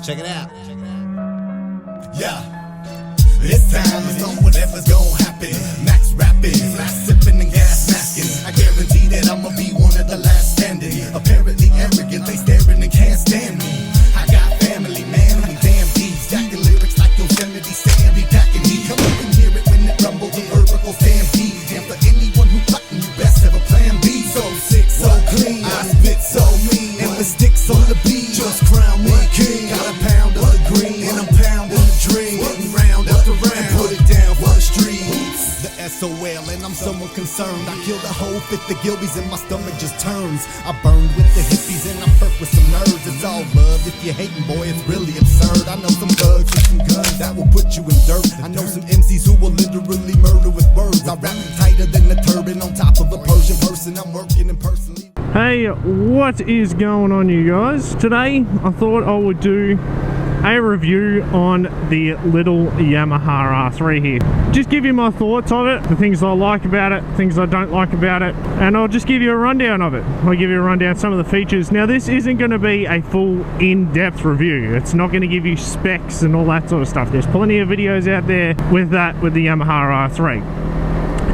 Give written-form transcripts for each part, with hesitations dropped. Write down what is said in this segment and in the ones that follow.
Check it out. Yeah, this time is on whatever's gon' happen. Max rapping, fast sipping and gas masking. I guarantee that I'ma be one of the last standing. Apparently arrogant, they staring and can't stand me. I got family, man, I'm damn deep. Stacking lyrics like Yosemite Sam, be packing me. Come up and hear it when it rumbles, the vertical stampede. And for anyone who plotting, you best have a plan B. So sick, so clean, I spit so mean. And the sticks on the beat, just crown me king. Got a pound of the green, and I'm pounding the dream. Putting round after round, put it down for the streets. The SOL, and I'm somewhat concerned. I killed a whole fifth of Gilbies and my stomach just turns. I burned with the hippies and I perk with some nerds. It's all love, if you're hating, boy, it's really absurd. I know some thugs with some guns that will put you in dirt. I know some MCs who will literally murder with words. I rap tighter than a turban on top of a Persian person. I'm working in personally. Hey, what is going on, you guys? Today I thought I would do a review on the little Yamaha R3 here. Just give you my thoughts of it, the things I like about it, things I don't like about it, and I'll just give you a rundown of it. I'll give you a rundown of some of the features. Now, this isn't going to be a full in-depth review. It's not going to give you specs and all that sort of stuff. There's plenty of videos out there with that, with the Yamaha R3.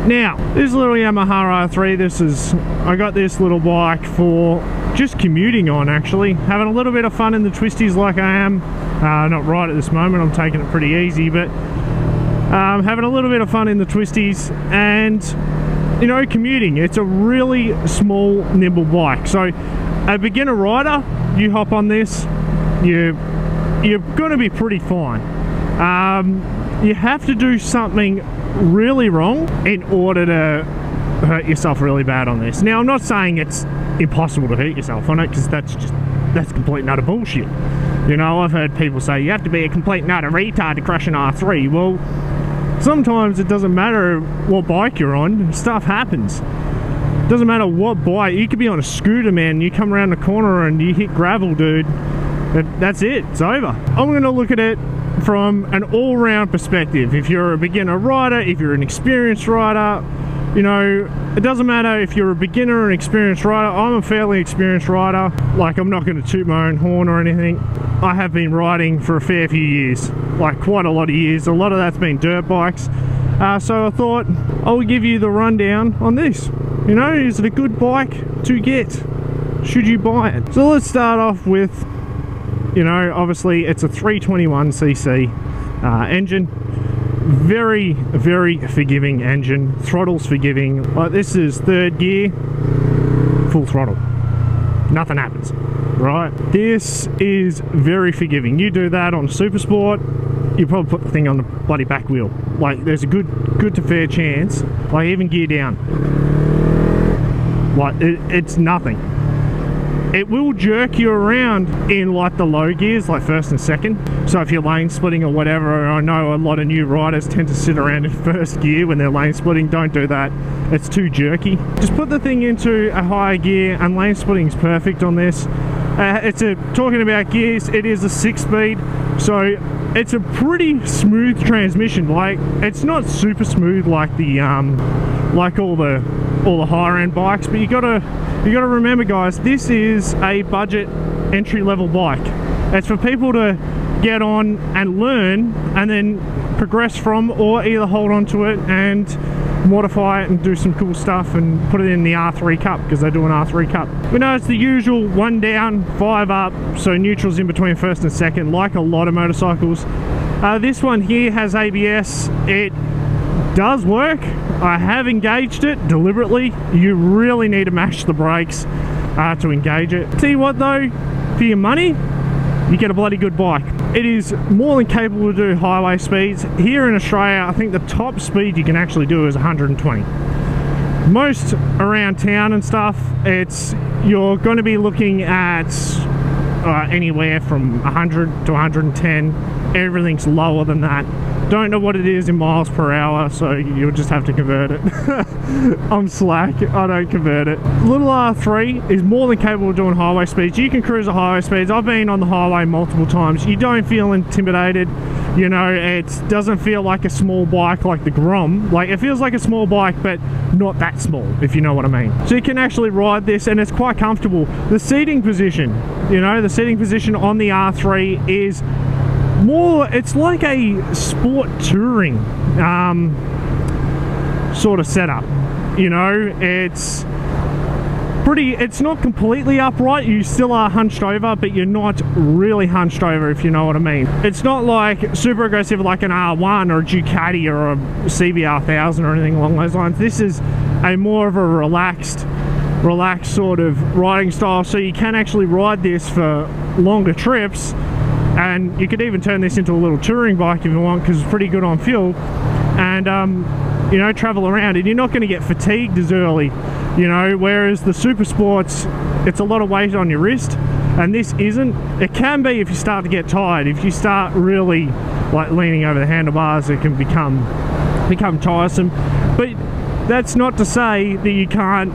Now, this little Yamaha R3, I got this little bike for just commuting on, actually. Having a little bit of fun in the twisties like I am. Not right at this moment, I'm taking it pretty easy, but having a little bit of fun in the twisties and, you know, commuting. It's a really small, nimble bike. So, a beginner rider, you hop on this, you're going to be pretty fine. You have to do something really wrong in order to hurt yourself really bad on this. Now, I'm not saying it's impossible to hurt yourself on it, because that's complete and utter bullshit. You know, I've heard people say you have to be a complete and utter retard to crash an R3. Well, sometimes it doesn't matter what bike you're on, stuff happens. It doesn't matter what bike. You could be on a scooter, man, you come around the corner and you hit gravel, dude. That's it, it's over. I'm going to look at it from an all-round perspective. If you're a beginner rider, if you're an experienced rider, you know, it doesn't matter if you're a beginner or an experienced rider. I'm a fairly experienced rider. Like, I'm not going to toot my own horn or anything. I have been riding for a fair few years, like quite a lot of years. A lot of that's been dirt bikes. So I thought I would give you the rundown on this. You know, is it a good bike to get? Should you buy it? So let's start off with, you know, obviously it's a 321cc engine. Very, very forgiving engine. Throttle's forgiving. Like, this is third gear, full throttle. Nothing happens, right? This is very forgiving. You do that on Super Sport, you probably put the thing on the bloody back wheel. Like, there's a good to fair chance. Like, even gear down. Like, it's nothing. It will jerk you around in like the low gears, like first and second. So if you're lane splitting or whatever, I know a lot of new riders tend to sit around in first gear when they're lane splitting. Don't do that, it's too jerky. Just put the thing into a higher gear, and lane splitting is perfect on this. Talking about gears, it is a 6-speed, so it's a pretty smooth transmission. Like, it's not super smooth like the like all the higher end bikes, but you gotta remember, guys, this is a budget entry-level bike. It's for people to get on and learn and then progress from, or either hold on to it and modify it and do some cool stuff and put it in the R3 Cup, because they do an R3 Cup. We know it's the usual 1 down, 5 up, so neutral's in between first and second, like a lot of motorcycles. This one here has ABS. It does work. I have engaged it deliberately. You really need to mash the brakes to engage it. Tell you what though, for your money, you get a bloody good bike. It is more than capable to do highway speeds. Here in Australia, I think the top speed you can actually do is 120. Most around town and stuff, you're going to be looking at anywhere from 100 to 110. Everything's lower than that. Don't know what it is in miles per hour, so you'll just have to convert it. I'm slack, I don't convert it. Little R3 is more than capable of doing highway speeds. You can cruise at highway speeds. I've been on the highway multiple times. You don't feel intimidated. You know, it doesn't feel like a small bike like the Grom. Like, it feels like a small bike, but not that small, if you know what I mean. So you can actually ride this, and it's quite comfortable. The seating position, You know, the seating position on the R3 is more, it's like a sport touring sort of setup. You know, it's not completely upright. You still are hunched over, but you're not really hunched over, if you know what I mean. It's not like super aggressive like an R1 or a Ducati or a CBR 1000 or anything along those lines. This is a more of a relaxed sort of riding style, so you can actually ride this for longer trips, and you could even turn this into a little touring bike if you want, because it's pretty good on fuel, and you know, travel around, and you're not going to get fatigued as early, you know, whereas the Super Sports, it's a lot of weight on your wrist, and this isn't. It can be if you start to get tired. If you start really like leaning over the handlebars, it can become tiresome. But that's not to say that you can't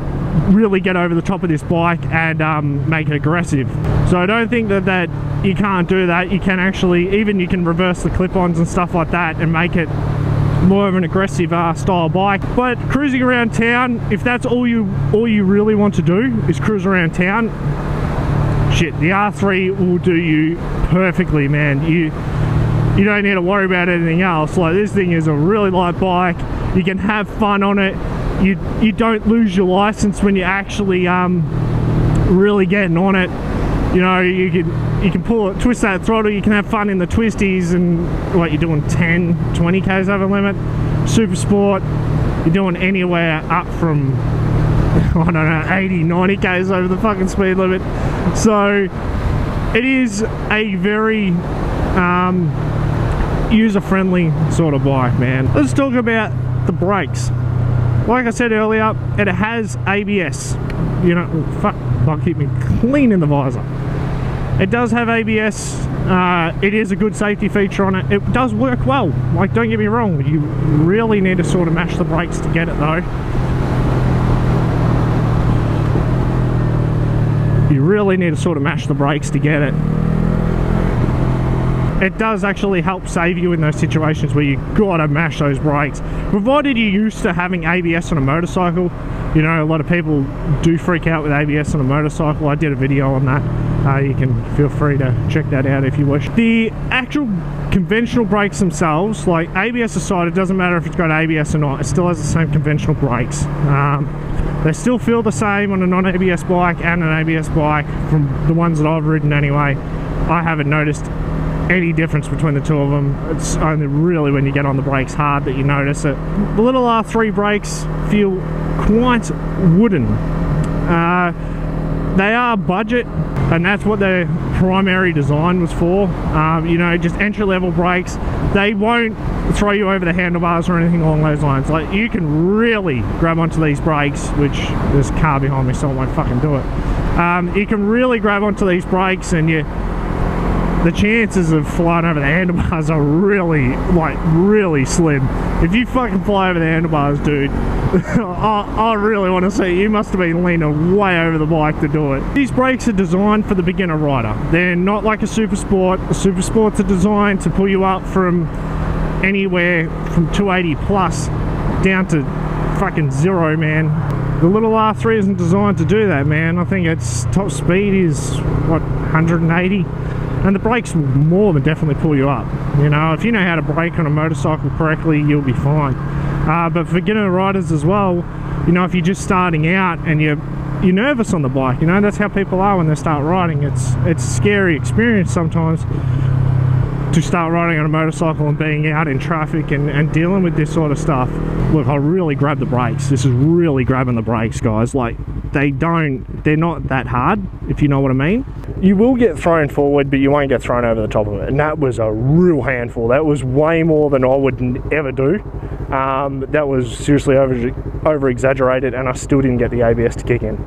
really get over the top of this bike and make it aggressive. So I don't think that you can't do that. You can actually, even you can reverse the clip-ons and stuff like that and make it more of an aggressive style bike. But cruising around town, if that's all you really want to do is cruise around town, shit, the R3 will do you perfectly, man. You don't need to worry about anything else. Like, this thing is a really light bike. You can have fun on it. You don't lose your license when you're actually really getting on it. You know, you can twist that throttle, you can have fun in the twisties, and what, you're doing 10, 20 k's over limit. Super Sport, you're doing anywhere up from, I don't know, 80, 90 k's over the fucking speed limit. So it is a very user-friendly sort of bike, man. Let's talk about the brakes. Like I said earlier, it has ABS. You know, fuck, I'll keep me clean in the visor. It does have ABS. It is a good safety feature on it. It does work well. Like, don't get me wrong. You really need to sort of mash the brakes to get it, though. You really need to sort of mash the brakes to get it. It does actually help save you in those situations where you gotta mash those brakes. Provided you're used to having ABS on a motorcycle. You know, a lot of people do freak out with ABS on a motorcycle. I did a video on that. You can feel free to check that out if you wish. The actual conventional brakes themselves, like ABS aside, it doesn't matter if it's got ABS or not, it still has the same conventional brakes. They still feel the same on a non-ABS bike and an ABS bike, from the ones that I've ridden anyway. I haven't noticed any difference between the two of them. It's only really when you get on the brakes hard that you notice it. The little R3 brakes feel quite wooden. They are budget, and that's what their primary design was for. You know, just entry-level brakes. They won't throw you over the handlebars or anything along those lines. Like, you can really grab onto these brakes, which there's a car behind me, so I won't fucking do it. You can really grab onto these brakes, and the chances of flying over the handlebars are really slim. If you fucking fly over the handlebars, dude, I really want to see. You must have been leaning way over the bike to do it. These brakes are designed for the beginner rider. They're not like a Super Sport. The Super Sports are designed to pull you up from anywhere from 280 plus down to fucking zero, man. The little R3 isn't designed to do that, man. I think its top speed is, what, 180? And the brakes will more than definitely pull you up. You know, if you know how to brake on a motorcycle correctly, you'll be fine. But for beginner riders as well, you know, if you're just starting out and you're nervous on the bike, you know, that's how people are when they start riding. It's a scary experience sometimes to start riding on a motorcycle and being out in traffic and dealing with this sort of stuff. Look, I really grab the brakes. This is really grabbing the brakes, guys. Like, they're not that hard, if you know what I mean. You will get thrown forward, but you won't get thrown over the top of it. And that was a real handful. That was way more than I would ever do. That was seriously over exaggerated, and I still didn't get the ABS to kick in.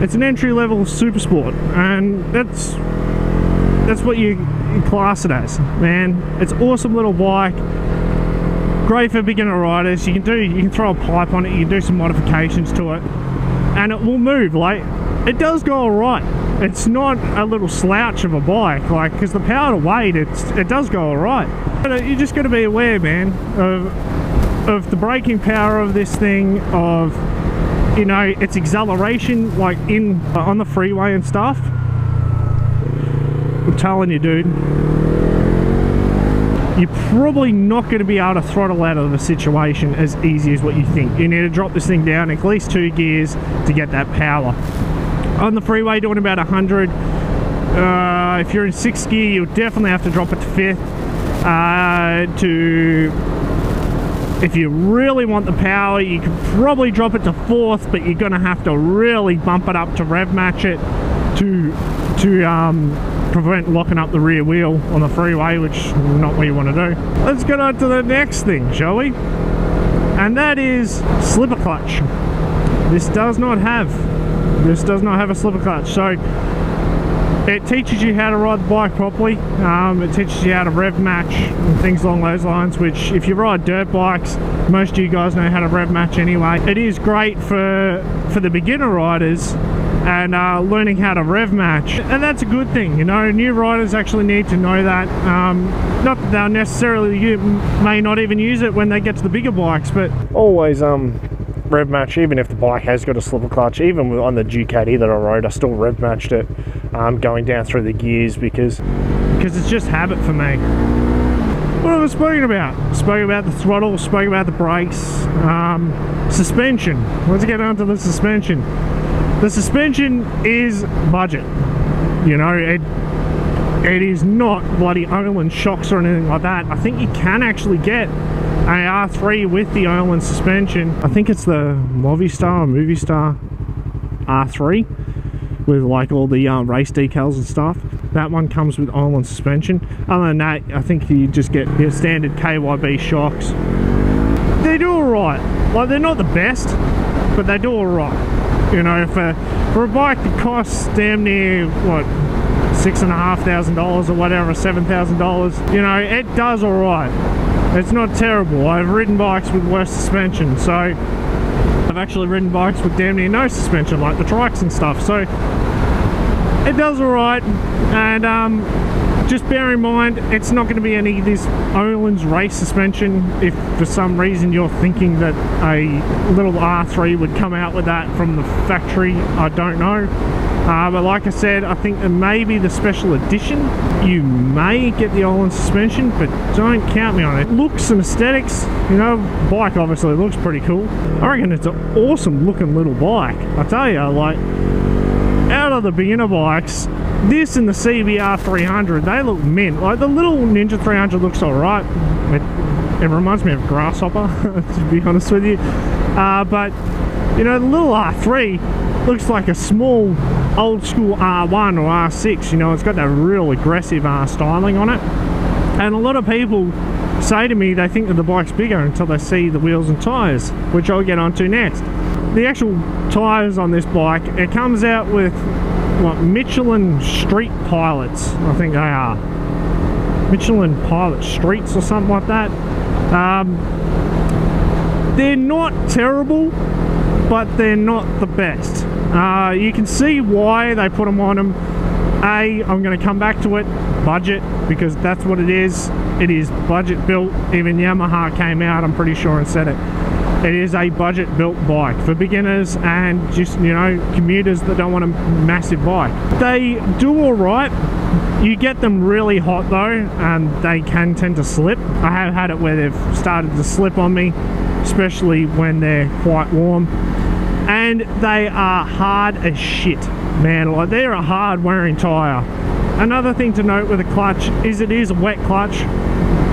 It's an entry-level Super Sport, and that's what you class it as, man. It's an awesome little bike. Great for beginner riders. You can throw a pipe on it, you can do some modifications to it, and it will move. Like, it does go alright. It's not a little slouch of a bike, like, because the power to weight, it does go alright. But you just got to be aware, man, of the braking power of this thing, of, you know, its acceleration, like on the freeway and stuff. telling you, dude, you're probably not going to be able to throttle out of the situation as easy as what you think. You need to drop this thing down at least 2 gears to get that power. On the freeway, doing about 100. If you're in 6th gear, you'll definitely have to drop it to 5th. If you really want the power, you could probably drop it to 4th, but you're going to have to really bump it up to rev match it to prevent locking up the rear wheel on the freeway, which is not what you want to do. Let's get on to the next thing, shall we? And that is slipper clutch. This does not have a slipper clutch, so it teaches you how to ride the bike properly. It teaches you how to rev match and things along those lines, which if you ride dirt bikes, most of you guys know how to rev match anyway. It is great for the beginner riders and learning how to rev match, and that's a good thing. You know, new riders actually need to know that. Not that they'll necessarily may not even use it when they get to the bigger bikes, but always rev match, even if the bike has got a slipper clutch. Even on the Ducati that I rode, I still rev matched it going down through the gears because it's just habit for me. What have I spoken about? Spoke about the throttle, spoke about the brakes, suspension. Let's get on to the suspension. The suspension is budget. You know, it is not bloody Öhlins shocks or anything like that. I think you can actually get an R3 with the Öhlins suspension. I think it's the Movistar R3 with like all the race decals and stuff. That one comes with Öhlins suspension. Other than that, I think you just get your standard KYB shocks. They do alright. Like, they're not the best, but they do alright. You know, for a bike that costs damn near, what, $6,500 or whatever, $7,000, you know, it does alright. It's not terrible. I've ridden bikes with worse suspension, so I've actually ridden bikes with damn near no suspension, like the trikes and stuff, so it does alright. And just bear in mind, it's not going to be any of this Öhlins race suspension. If for some reason you're thinking that a little R3 would come out with that from the factory, I don't know. But like I said, I think that maybe the special edition, you may get the Öhlins suspension, but don't count me on it. Looks and aesthetics, you know, bike obviously looks pretty cool. I reckon it's an awesome looking little bike. I tell you, like, out of the beginner bikes, this and the CBR 300, they look mint. Like, the little Ninja 300 looks alright. It reminds me of Grasshopper, to be honest with you. But, you know, the little R3 looks like a small, old school R1 or R6. You know, it's got that real aggressive styling on it. And a lot of people say to me they think that the bike's bigger until they see the wheels and tyres, which I'll get onto next. The actual tyres on this bike, it comes out with what, Michelin Street Pilots, I think they are. Michelin Pilot Streets or something like that. They're not terrible, but they're not the best. You can see why they put them on them. I'm going to come back to it, budget, because that's what it is. It is budget built. Even Yamaha came out, I'm pretty sure, and said it. It is a budget built bike for beginners and just, you know, commuters that don't want a massive bike. They do alright. You get them really hot though, and they can tend to slip. I have had it where they've started to slip on me, especially when they're quite warm. And they are hard as shit, man. Like, they're a hard wearing tyre. Another thing to note with the clutch is it is a wet clutch.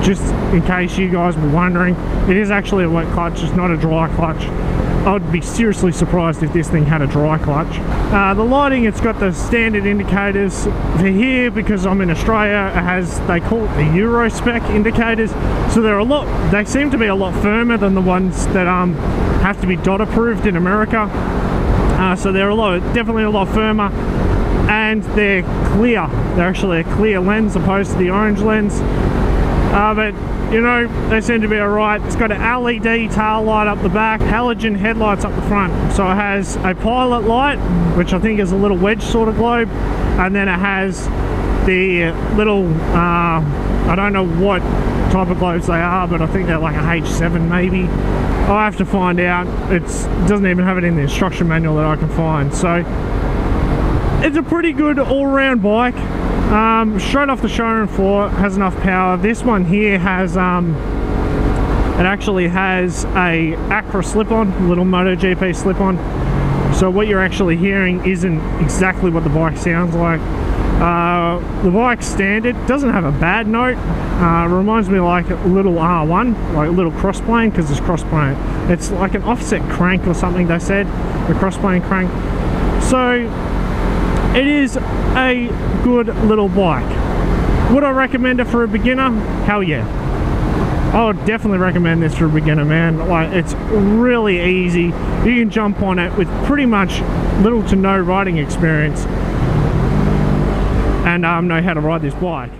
Just in case you guys were wondering, it is actually a wet clutch, it's not a dry clutch. I'd be seriously surprised if this thing had a dry clutch. The lighting, it's got the standard indicators. For here, because I'm in Australia, it has, they call it the Euro spec indicators. So they seem to be a lot firmer than the ones that have to be DOT approved in America. So they're definitely a lot firmer, and they're clear. They're actually a clear lens opposed to the orange lens. But, you know, they seem to be alright. It's got an LED tail light up the back, halogen headlights up the front. So it has a pilot light, which I think is a little wedge sort of globe, and then it has the little, I don't know what type of globes they are, but I think they're like a H7 maybe. I'll have to find out. It doesn't even have it in the instruction manual that I can find. So it's a pretty good all-round bike. Straight off the showroom floor, has enough power. This one here has it actually has a Acra slip-on, little MotoGP slip-on. So what you're actually hearing isn't exactly what the bike sounds like. The bike standard doesn't have a bad note. Reminds me like a little R1, like a little crossplane, because it's crossplane. It's like an offset crank or something, they said, a crossplane crank. So it is a good little bike. Would I recommend it for a beginner? Hell yeah. I would definitely recommend this for a beginner, man. Like, it's really easy. You can jump on it with pretty much little to no riding experience and know how to ride this bike.